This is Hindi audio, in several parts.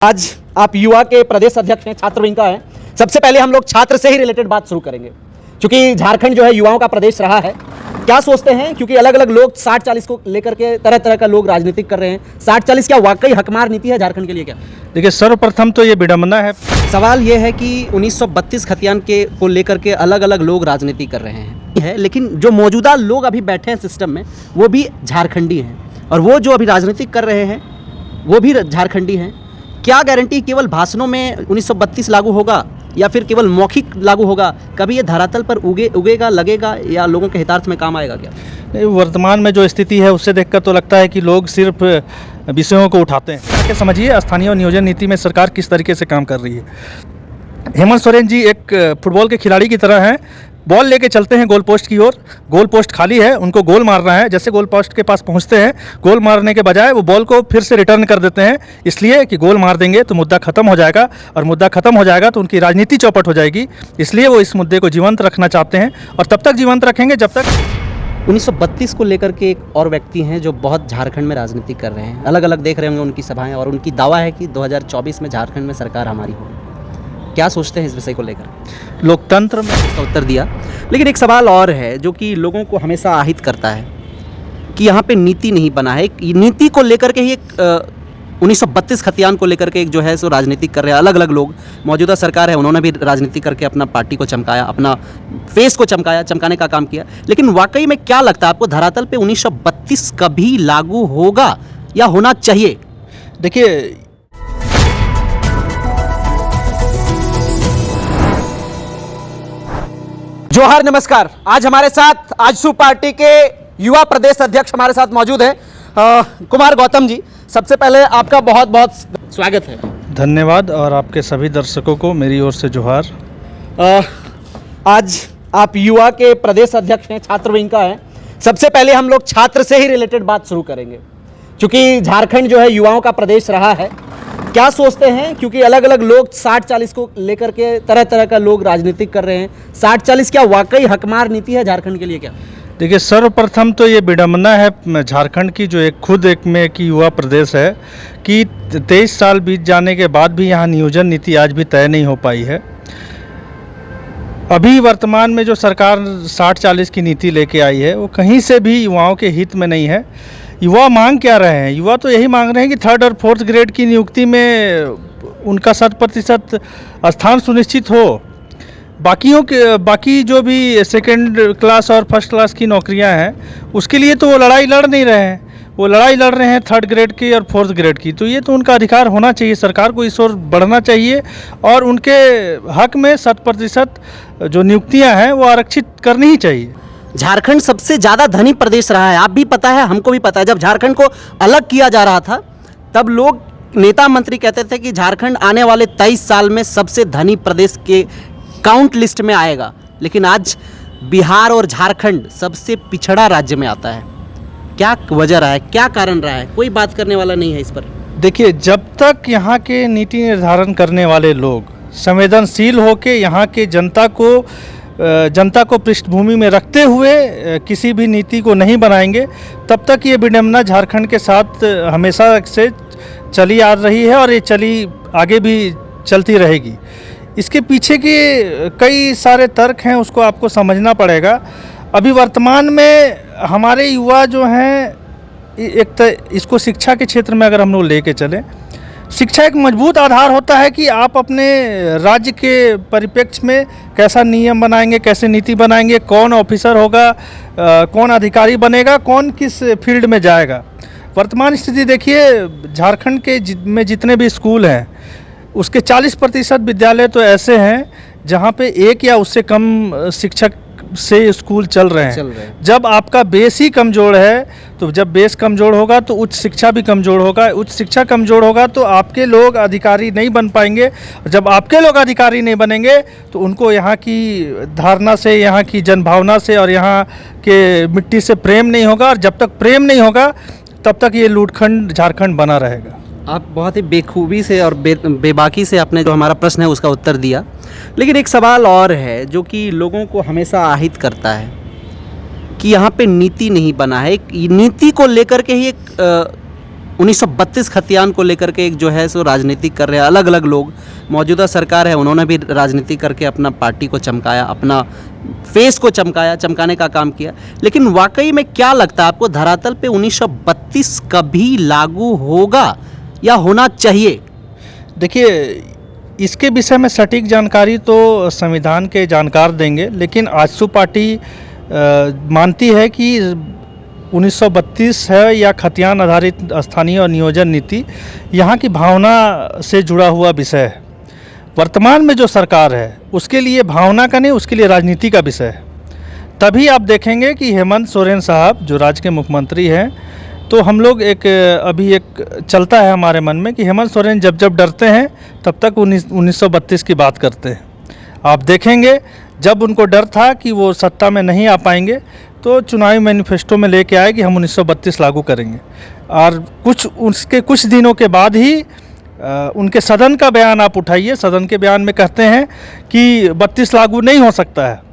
आज आप युवा के प्रदेश अध्यक्ष हैं, छात्र विंग का है। सबसे पहले हम लोग छात्र से ही रिलेटेड बात शुरू करेंगे, क्योंकि झारखंड जो है युवाओं का प्रदेश रहा है। क्या सोचते हैं, क्योंकि अलग अलग लोग 60-40 को लेकर के तरह तरह का लोग राजनीतिक कर रहे हैं। 60-40 क्या वाकई हकमार नीति है झारखंड के लिए? क्या देखिए, सर्वप्रथम तो ये विडंबना है। सवाल ये है कि 1932 खतियान के को लेकर के अलग अलग लोग राजनीति कर रहे हैं, लेकिन जो मौजूदा लोग अभी बैठे हैं सिस्टम में वो भी झारखंडी हैं, और वो जो अभी राजनीतिक कर रहे हैं वो भी झारखंडी हैं। क्या गारंटी केवल भाषणों में 1932 लागू होगा या फिर केवल मौखिक लागू होगा? कभी ये धरातल पर उगेगा, लगेगा, या लोगों के हितार्थ में काम आएगा? क्या वर्तमान में जो स्थिति है उससे देखकर तो लगता है कि लोग सिर्फ विषयों को उठाते हैं। क्या समझिए, स्थानीय नियोजन नीति में सरकार किस तरीके से काम कर रही है। हेमंत सोरेन जी एक फुटबॉल के खिलाड़ी की तरह हैं। बॉल लेके चलते हैं गोल पोस्ट की ओर, गोल पोस्ट खाली है, उनको गोल मारना है। जैसे गोल पोस्ट के पास पहुंचते हैं, गोल मारने के बजाय वो बॉल को फिर से रिटर्न कर देते हैं, इसलिए कि गोल मार देंगे तो मुद्दा खत्म हो जाएगा, और मुद्दा खत्म हो जाएगा तो उनकी राजनीति चौपट हो जाएगी। इसलिए वो इस मुद्दे को जीवंत रखना चाहते हैं, और तब तक जीवंत रखेंगे जब तक 1932 को लेकर के एक और व्यक्ति हैं जो बहुत झारखंड में राजनीति कर रहे हैं। अलग अलग देख रहे होंगे उनकी सभाएं, और उनकी दावा है कि 2024 में झारखंड में सरकार हमारी होगी। क्या सोचते हैं इस विषय को लेकर? लोकतंत्र में इसका उत्तर दिया, लेकिन एक सवाल और है जो कि लोगों को हमेशा आहित करता है कि यहाँ पे नीति नहीं बना है। नीति को लेकर के ही एक 1932 खतियान को लेकर के एक जो है सो राजनीति कर रहे हैं अलग अलग लोग। मौजूदा सरकार है, उन्होंने भी राजनीति करके अपना पार्टी को चमकाया, अपना फेस को चमकाने का काम किया। लेकिन वाकई में क्या लगता है आपको, धरातल पे 1932 कभी लागू होगा या होना चाहिए? देखिए, जोहार, नमस्कार। आज हमारे साथ आजसू पार्टी के युवा प्रदेश अध्यक्ष हमारे साथ मौजूद हैं, कुमार गौतम जी। सबसे पहले आपका बहुत बहुत स्वागत है। धन्यवाद, और आपके सभी दर्शकों को मेरी ओर से जोहार। आज आप युवा के प्रदेश अध्यक्ष हैं, छात्र विंग का है। सबसे पहले हम लोग छात्र से ही रिलेटेड बात शुरू करेंगे, क्योंकि झारखंड जो है युवाओं का प्रदेश रहा है। क्या सोचते हैं, क्योंकि अलग अलग लोग 60-40 को लेकर के तरह तरह का लोग राजनीतिक कर रहे हैं। 60-40 क्या वाकई हकमार नीति है झारखंड के लिए? क्या देखिए, सर्वप्रथम तो ये विडंबना है झारखंड की, जो एक में की युवा प्रदेश है, कि 23 साल बीत जाने के बाद भी यहाँ नियोजन नीति आज भी तय नहीं हो पाई है। अभी वर्तमान में जो सरकार 60-40 की नीति लेके आई है वो कहीं से भी युवाओं के हित में नहीं है। युवा मांग क्या रहे हैं? युवा तो यही मांग रहे हैं कि 3rd और 4th ग्रेड की नियुक्ति में उनका 100% स्थान सुनिश्चित हो। बाकी जो भी 2nd क्लास और 1st क्लास की नौकरियां हैं उसके लिए तो वो लड़ाई लड़ नहीं रहे हैं। वो लड़ाई लड़ रहे हैं 3rd ग्रेड की और 4th ग्रेड की। तो ये तो उनका अधिकार होना चाहिए, सरकार को इस ओर बढ़ना चाहिए, और उनके हक में 100% जो नियुक्तियाँ हैं वो आरक्षित करनी ही चाहिए। झारखंड सबसे ज़्यादा धनी प्रदेश रहा है, आप भी पता है, हमको भी पता है। जब झारखंड को अलग किया जा रहा था तब लोग, नेता मंत्री कहते थे कि झारखंड आने वाले 23 साल में सबसे धनी प्रदेश के काउंट लिस्ट में आएगा। लेकिन आज बिहार और झारखंड सबसे पिछड़ा राज्य में आता है। क्या वजह रहा है, क्या कारण रहा है? कोई बात करने वाला नहीं है इस पर। देखिए, जब तक यहाँ के नीति निर्धारण करने वाले लोग संवेदनशील होकर यहाँ के जनता को पृष्ठभूमि में रखते हुए किसी भी नीति को नहीं बनाएंगे, तब तक ये विडंबना झारखंड के साथ हमेशा से चली आ रही है, और ये आगे भी चलती रहेगी। इसके पीछे के कई सारे तर्क हैं, उसको आपको समझना पड़ेगा। अभी वर्तमान में हमारे युवा जो हैं, इसको शिक्षा के क्षेत्र में अगर हम लोग लेके चलें, शिक्षा एक मजबूत आधार होता है कि आप अपने राज्य के परिप्रेक्ष्य में कैसा नियम बनाएंगे, कैसे नीति बनाएंगे, कौन ऑफिसर होगा, कौन अधिकारी बनेगा, कौन किस फील्ड में जाएगा। वर्तमान स्थिति देखिए, झारखंड के में जितने भी स्कूल हैं उसके 40% विद्यालय तो ऐसे हैं जहाँ पे एक या उससे कम शिक्षक से स्कूल चल रहे हैं। जब आपका बेस ही कमज़ोर है, तो जब बेस कमज़ोर होगा तो उच्च शिक्षा भी कमज़ोर होगा, उच्च शिक्षा कमज़ोर होगा तो आपके लोग अधिकारी नहीं बन पाएंगे। जब आपके लोग अधिकारी नहीं बनेंगे तो उनको यहाँ की धारणा से, यहाँ की जनभावना से और यहाँ के मिट्टी से प्रेम नहीं होगा, और जब तक प्रेम नहीं होगा तब तक ये लूटखंड झारखंड बना रहेगा। आप बहुत ही बेखूबी से और बेबाकी से आपने जो हमारा प्रश्न है उसका उत्तर दिया, लेकिन एक सवाल और है जो कि लोगों को हमेशा आहित करता है कि यहाँ पे नीति नहीं बना है। नीति को लेकर के ही एक 1932 खतियान को लेकर के एक जो है सो राजनीति कर रहे हैं अलग अलग लोग। मौजूदा सरकार है, उन्होंने भी राजनीति करके अपना पार्टी को चमकाया, अपना फेस को चमकाने का काम किया। लेकिन वाकई में क्या लगता है आपको, धरातल पे 1932 कभी लागू होगा या होना चाहिए? देखिए, इसके विषय में सटीक जानकारी तो संविधान के जानकार देंगे, लेकिन आजसू पार्टी मानती है कि 1932 है या खतियान आधारित स्थानीय और नियोजन नीति यहाँ की भावना से जुड़ा हुआ विषय है। वर्तमान में जो सरकार है उसके लिए भावना का नहीं, उसके लिए राजनीति का विषय है। तभी आप देखेंगे कि हेमंत सोरेन साहब जो राज्य के मुख्यमंत्री हैं, तो हम लोग अभी एक चलता है हमारे मन में कि हेमंत सोरेन जब जब डरते हैं तब तक 1932 की बात करते हैं। आप देखेंगे जब उनको डर था कि वो सत्ता में नहीं आ पाएंगे तो चुनावी मैनिफेस्टो में लेके आए कि हम 1932 लागू करेंगे, और उसके कुछ दिनों के बाद ही उनके सदन का बयान आप उठाइए, सदन के बयान में कहते हैं कि 32 लागू नहीं हो सकता है।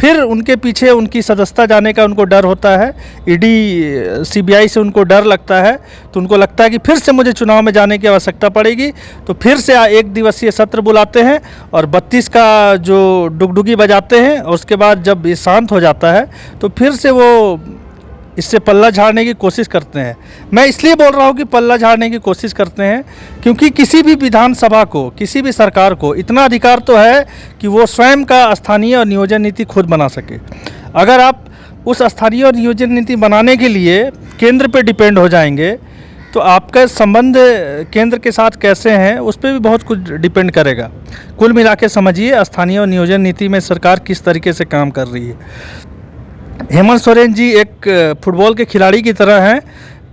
फिर उनके पीछे उनकी सदस्यता जाने का उनको डर होता है, ईडी सीबीआई से उनको डर लगता है, तो उनको लगता है कि फिर से मुझे चुनाव में जाने की आवश्यकता पड़ेगी, तो फिर से एक दिवसीय सत्र बुलाते हैं और 32 का जो डुगडुगी बजाते हैं, और उसके बाद जब ये शांत हो जाता है तो फिर से वो इससे पल्ला झाड़ने की कोशिश करते हैं। मैं इसलिए बोल रहा हूँ कि पल्ला झाड़ने की कोशिश करते हैं क्योंकि किसी भी विधानसभा को, किसी भी सरकार को इतना अधिकार तो है कि वो स्वयं का स्थानीय और नियोजन नीति खुद बना सके। अगर आप उस स्थानीय और नियोजन नीति बनाने के लिए केंद्र पे डिपेंड हो जाएंगे तो आपका संबंध केंद्र के साथ कैसे हैं उस पर भी बहुत कुछ डिपेंड करेगा। कुल मिला के समझिए स्थानीय और नियोजन नीति में सरकार किस तरीके से काम कर रही है। हेमंत सोरेन जी एक फुटबॉल के खिलाड़ी की तरह हैं,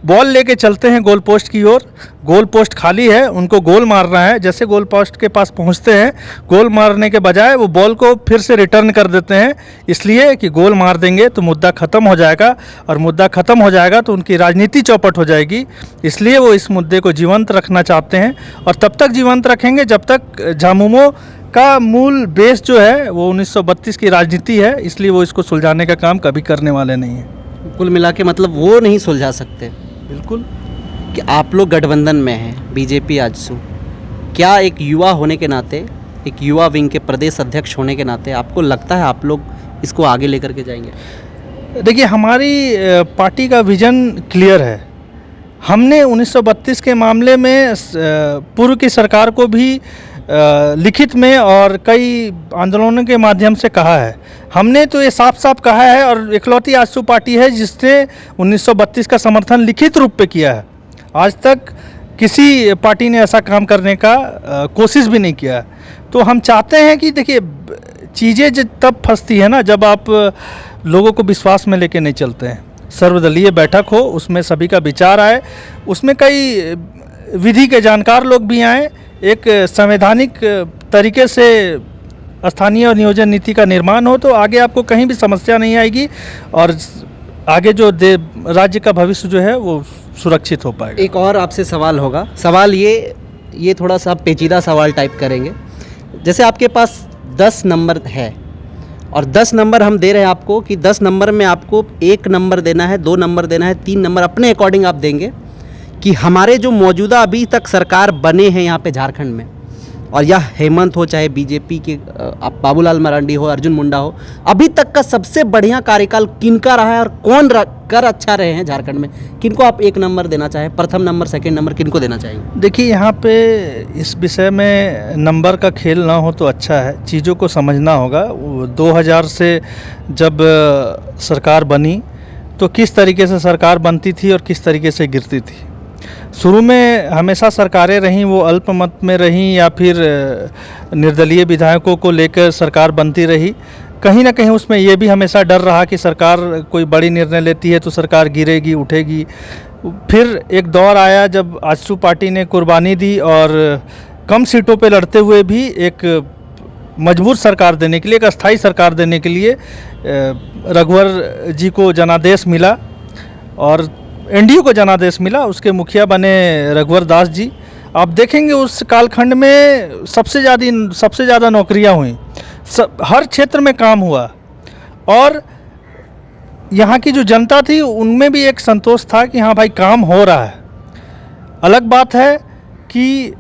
बॉल लेके चलते हैं गोल पोस्ट की ओर, गोल पोस्ट खाली है, उनको गोल मारना है। जैसे गोल पोस्ट के पास पहुंचते हैं, गोल मारने के बजाय वो बॉल को फिर से रिटर्न कर देते हैं, इसलिए कि गोल मार देंगे तो मुद्दा ख़त्म हो जाएगा, और मुद्दा ख़त्म हो जाएगा तो उनकी राजनीति चौपट हो जाएगी। इसलिए वो इस मुद्दे को जीवंत रखना चाहते हैं, और तब तक जीवंत रखेंगे जब तक झामुमो का मूल बेस जो है वो 1932 की राजनीति है, इसलिए वो इसको सुलझाने का काम कभी करने वाले नहीं हैं। कुल मिला के मतलब वो नहीं सुलझा सकते। बिल्कुल कि आप लोग गठबंधन में हैं, बीजेपी आजसू, क्या एक युवा होने के नाते, एक युवा विंग के प्रदेश अध्यक्ष होने के नाते आपको लगता है आप लोग इसको आगे लेकर के जाएंगे? देखिए, हमारी पार्टी का विजन क्लियर है। हमने 1932 के मामले में पूर्व की सरकार को भी लिखित में और कई आंदोलनों के माध्यम से कहा है। हमने तो ये साफ साफ कहा है, और इकलौती आजसू पार्टी है जिसने 1932 का समर्थन लिखित रूप पे किया है। आज तक किसी पार्टी ने ऐसा काम करने का कोशिश भी नहीं किया। तो हम चाहते हैं कि देखिए, चीज़ें तब फंसती है ना जब आप लोगों को विश्वास में लेके नहीं चलते हैं। सर्वदलीय बैठक हो, उसमें सभी का विचार आए, उसमें कई विधि के जानकार लोग भी आए, एक संवैधानिक तरीके से स्थानीय और नियोजन नीति का निर्माण हो, तो आगे आपको कहीं भी समस्या नहीं आएगी, और आगे जो राज्य का भविष्य जो है वो सुरक्षित हो पाएगा। एक और आपसे सवाल होगा, सवाल ये थोड़ा सा पेचीदा सवाल टाइप करेंगे। जैसे आपके पास 10 नंबर है, और 10 नंबर हम दे रहे हैं आपको कि 10 नंबर में आपको 1 नंबर देना है, 2 नंबर देना है, 3 नंबर अपने अकॉर्डिंग आप देंगे कि हमारे जो मौजूदा अभी तक सरकार बने हैं यहाँ पे झारखंड में, और यह हेमंत हो चाहे बीजेपी के आप बाबूलाल मरांडी हो, अर्जुन मुंडा हो, अभी तक का सबसे बढ़िया कार्यकाल किनका रहा है और कौन कर अच्छा रहे हैं झारखंड में? किनको आप 1 नंबर देना चाहें, प्रथम नंबर, सेकंड नंबर किनको देना चाहेंगे? देखिए, यहाँ पे इस विषय में नंबर का खेल ना हो तो अच्छा है, चीज़ों को समझना होगा। 2000 से जब सरकार बनी तो किस तरीके से सरकार बनती थी और किस तरीके से गिरती थी। शुरू में हमेशा सरकारें रहीं वो अल्पमत में रहीं या फिर निर्दलीय विधायकों को लेकर सरकार बनती रही। कहीं ना कहीं उसमें ये भी हमेशा डर रहा कि सरकार कोई बड़ी निर्णय लेती है तो सरकार गिरेगी, उठेगी। फिर एक दौर आया जब आजसू पार्टी ने कुर्बानी दी और कम सीटों पे लड़ते हुए भी एक मजबूत सरकार देने के लिए, एक अस्थायी सरकार देने के लिए रघुवर जी को जनादेश मिला और एनडीयू को जनादेश मिला। उसके मुखिया बने रघुवर दास जी। आप देखेंगे उस कालखंड में सबसे ज़्यादा नौकरियां हुई, हर क्षेत्र में काम हुआ, और यहाँ की जो जनता थी उनमें भी एक संतोष था कि हाँ भाई काम हो रहा है। अलग बात है कि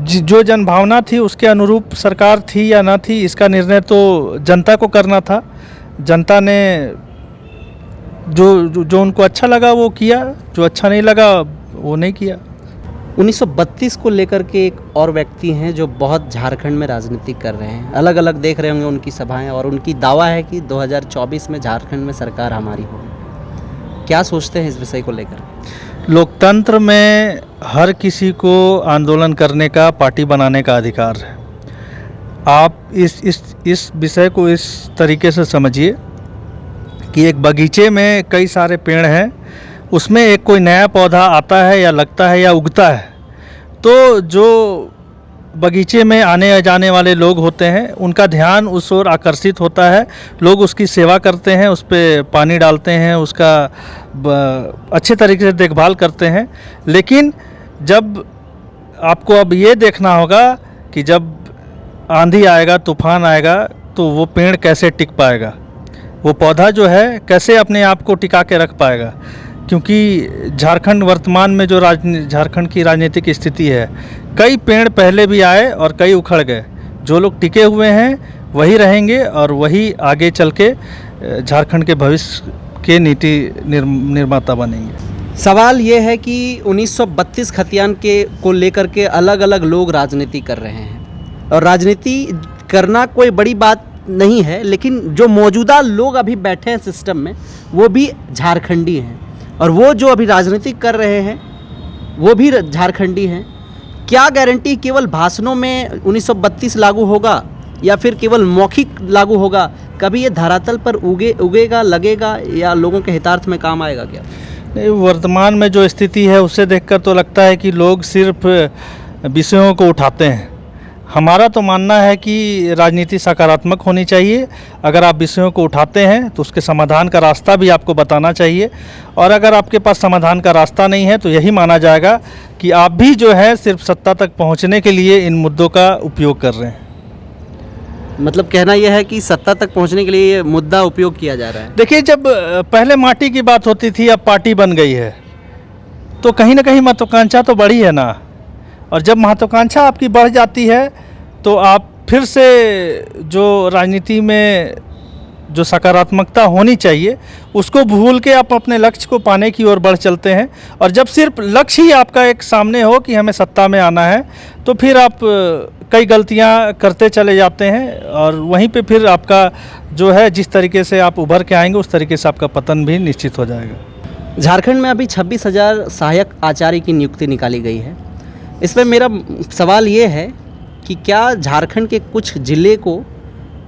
जो जनभावना थी उसके अनुरूप सरकार थी या ना थी, इसका निर्णय तो जनता को करना था। जनता ने जो उनको अच्छा लगा वो किया, जो अच्छा नहीं लगा वो नहीं किया। 1932 को लेकर के एक और व्यक्ति हैं जो बहुत झारखंड में राजनीति कर रहे हैं, अलग अलग देख रहे होंगे उनकी सभाएं, और उनकी दावा है कि 2024 में झारखंड में सरकार हमारी होगी। क्या सोचते हैं इस विषय को लेकर? लोकतंत्र में हर किसी को आंदोलन करने का, पार्टी बनाने का अधिकार है। आप इस विषय को इस तरीके से समझिए कि एक बगीचे में कई सारे पेड़ हैं, उसमें एक कोई नया पौधा आता है या लगता है या उगता है, तो जो बगीचे में आने जाने वाले लोग होते हैं उनका ध्यान उस ओर आकर्षित होता है। लोग उसकी सेवा करते हैं, उस पर पानी डालते हैं, उसका अच्छे तरीके से देखभाल करते हैं। लेकिन जब आपको अब ये देखना होगा कि जब आंधी आएगा, तूफान आएगा, तो वो पेड़ कैसे टिक पाएगा, वो पौधा जो है कैसे अपने आप को टिका के रख पाएगा। क्योंकि झारखंड वर्तमान में जो झारखंड की राजनीतिक स्थिति है, कई पेड़ पहले भी आए और कई उखड़ गए। जो लोग टिके हुए हैं वही रहेंगे और वही आगे चल के झारखंड के भविष्य के नीति निर्माता बनेंगे। सवाल ये है कि 1932 खतियान को लेकर के अलग अलग लोग राजनीति कर रहे हैं, और राजनीति करना कोई बड़ी बात नहीं है, लेकिन जो मौजूदा लोग अभी बैठे हैं सिस्टम में वो भी झारखंडी हैं, और वो जो अभी राजनीति कर रहे हैं वो भी झारखंडी हैं। क्या गारंटी केवल भाषणों में 1932 लागू होगा या फिर केवल मौखिक लागू होगा? कभी ये धरातल पर उगेगा, लगेगा, या लोगों के हितार्थ में काम आएगा क्या? वर्तमान में जो स्थिति है उससे देखकर तो लगता है कि लोग सिर्फ विषयों को उठाते हैं। हमारा तो मानना है कि राजनीति सकारात्मक होनी चाहिए। अगर आप विषयों को उठाते हैं तो उसके समाधान का रास्ता भी आपको बताना चाहिए, और अगर आपके पास समाधान का रास्ता नहीं है तो यही माना जाएगा कि आप भी जो है सिर्फ सत्ता तक पहुंचने के लिए इन मुद्दों का उपयोग कर रहे हैं। मतलब कहना यह है कि सत्ता तक पहुंचने के लिए ये मुद्दा उपयोग किया जा रहा है। देखिए, जब पहले माटी की बात होती थी, अब पार्टी बन गई है, तो कहीं ना कहीं महत्वाकांक्षा तो बढ़ी है ना। और जब महत्वाकांक्षा आपकी बढ़ जाती है तो आप फिर से जो राजनीति में जो सकारात्मकता होनी चाहिए उसको भूल के आप अपने लक्ष्य को पाने की ओर बढ़ चलते हैं। और जब सिर्फ लक्ष्य ही आपका एक सामने हो कि हमें सत्ता में आना है, तो फिर आप कई गलतियां करते चले जाते हैं, और वहीं पे फिर आपका जो है जिस तरीके से आप उभर के आएंगे उस तरीके से आपका पतन भी निश्चित हो जाएगा। झारखंड में अभी 26,000 सहायक आचार्य की नियुक्ति निकाली गई है। इसमें मेरा सवाल ये है कि क्या झारखंड के कुछ ज़िले को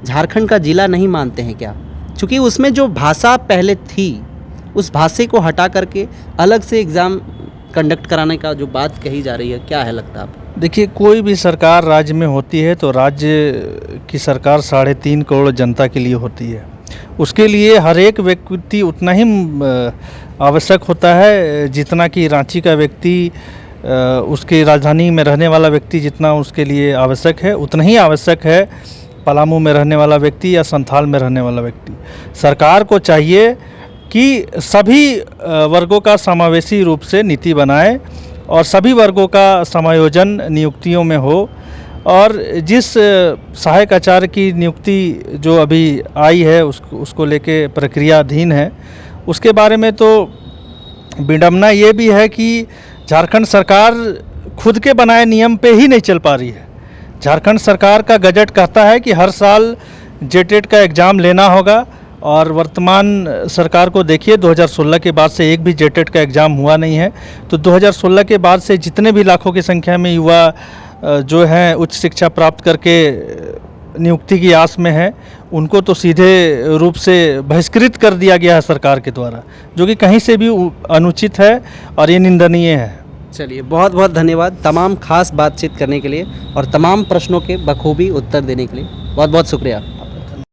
झारखंड का ज़िला नहीं मानते हैं क्या? क्योंकि उसमें जो भाषा पहले थी उस भाषा को हटा करके अलग से एग्ज़ाम कंडक्ट कराने का जो बात कही जा रही है, क्या है लगता है आपको? देखिए, कोई भी सरकार राज्य में होती है तो राज्य की सरकार 3.5 करोड़ जनता के लिए होती है। उसके लिए हर एक व्यक्ति उतना ही आवश्यक होता है जितना कि रांची का व्यक्ति उसकी राजधानी में रहने वाला व्यक्ति जितना उसके लिए आवश्यक है, उतना ही आवश्यक है पलामू में रहने वाला व्यक्ति या संथाल में रहने वाला व्यक्ति। सरकार को चाहिए कि सभी वर्गों का समावेशी रूप से नीति बनाए और सभी वर्गों का समायोजन नियुक्तियों में हो। और जिस सहायक आचार्य की नियुक्ति जो अभी आई है उसको लेके प्रक्रियाधीन है, उसके बारे में तो विडंबना ये भी है कि झारखंड सरकार खुद के बनाए नियम पे ही नहीं चल पा रही है। झारखंड सरकार का गजट कहता है कि हर साल जेटेट का एग्ज़ाम लेना होगा, और वर्तमान सरकार को देखिए 2016 के बाद से एक भी जेटेट का एग्ज़ाम हुआ नहीं है। तो 2016 के बाद से जितने भी लाखों की संख्या में युवा जो हैं उच्च शिक्षा प्राप्त करके नियुक्ति की आस में है, उनको तो सीधे रूप से बहिष्कृत कर दिया गया है सरकार के द्वारा, जो कि कहीं से भी अनुचित है और ये निंदनीय है। चलिए, बहुत बहुत धन्यवाद तमाम खास बातचीत करने के लिए और तमाम प्रश्नों के बखूबी उत्तर देने के लिए। बहुत बहुत शुक्रिया।